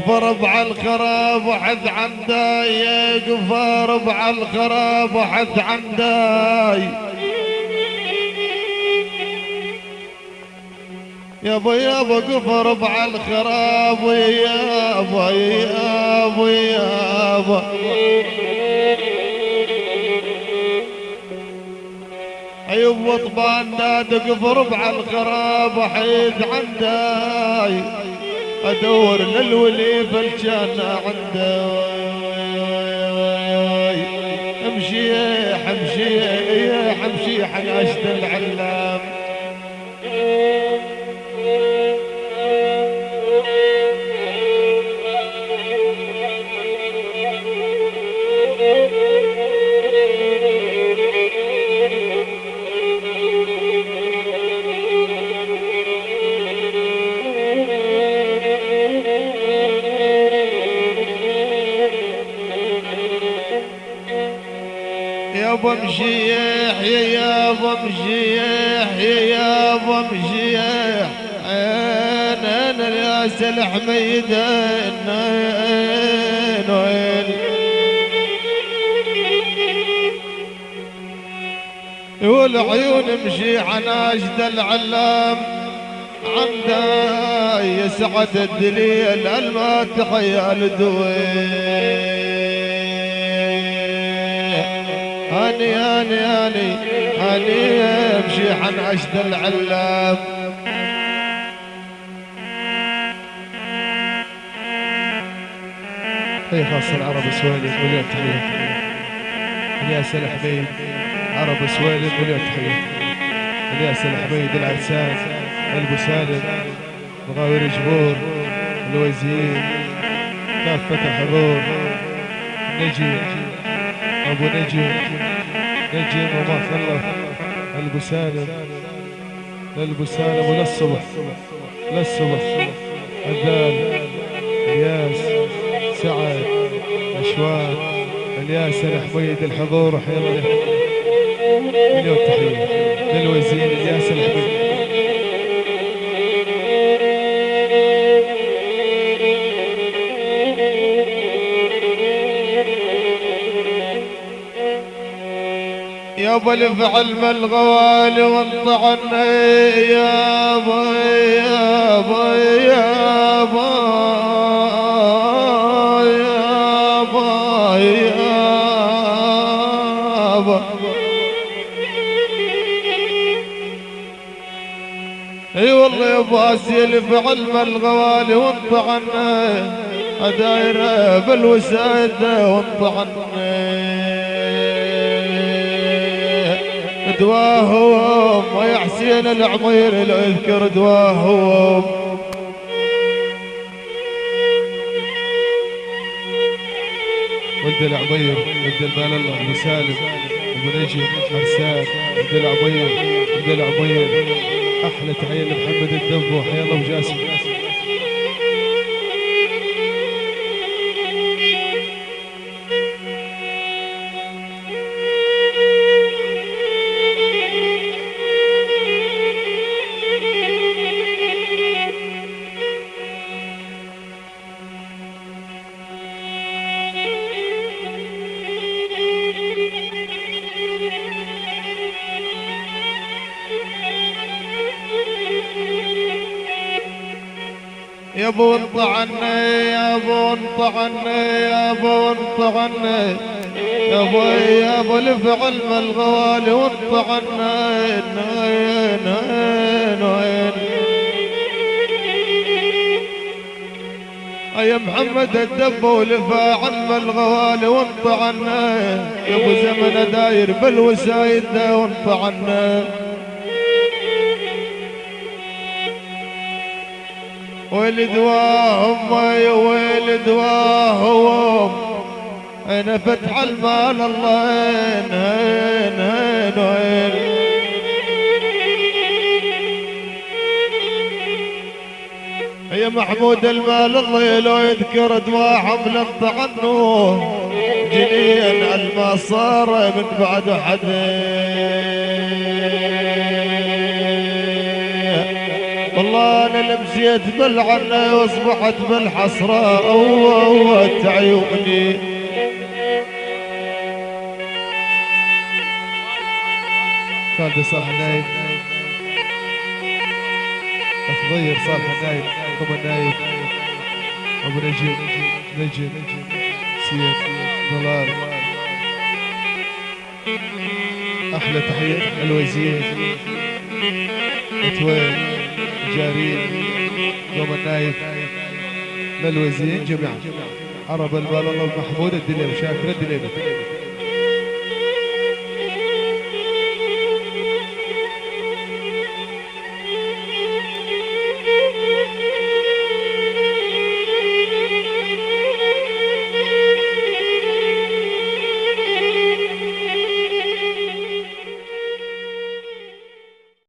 ربع الخراب وحد عنداي، يقف ربع الخراب وحد عنداي. يابا يابا قف ربع الخراب ويابا يابا يابا. عيوب وطبان ناد قف ربع الخراب وحيد عنداي. ادور للولي فالجنة عنده. امشي حمشي يا حمشي حناشد العلام. يابا مشيح يابا مشيح يابا مشيح. انا الياس الحميدين وين والعيون مشيح ناشد العلام. عنده يسعد الدليل الماتح يا الدوين. هاني هاني هاني هاني امشي حنعشد العلام. هي خاصة العرب سوالف مليون تحية. الياس الحميد عرب سوالف مليون تحية. الياس الحميد العرسان البو سالم مغاوير جبور الوزير كافة الحضور. نجي ابو نجم نجم وما خلف البو سالم للبو سالم وللصبح للصبح. الذال الياس سعد اشواق الياس الحميد الحضور. حيا الله مليون تحيه للوزير الياس الحميد. يابا الفعل بالغوالي وانطعنا يابا يابا يابا يابا يابا. اي والله يا باسي الفعل بالغوالي وانطعنا دايره بالوساده وانطعنا. دواهم ويا حسين العمير لو اذكر دواهم. ولد العمير ولد المال الله ابو سالم ابو نجم عرسان ولد العمير ولد العمير. احلى تحيه لمحمد الدب وحيا الله وجاسم. يا ابو انطعنا يا ابو انطعنا يا ابو انطعنا يا ابو الفعل بالغوالي وانطعنا. وين وين وين يا محمد الدب والفاعل بالغوالي وانطعنا. يا ابو زمن داير بالوسايد وانطعنا. ويل دواهم ويل دواهم. انا فتح المال الله هين هين هين وين. يا محمود المال الله لو يذكر دواهم لانطعنوه. جنين المصار من بعد حدين. والله انا اللي مشيت بالعنة واصبحت بالحسرة عيوني. خالد صالح النايب، اخ ضير صالح النايب، ثم النايب ابو نجم سير ضلال. احلى تحيه الوزير توين جارين ثم النايب للوزير جميعا. عرب البال الله محمود الدليل شاكر الدليل.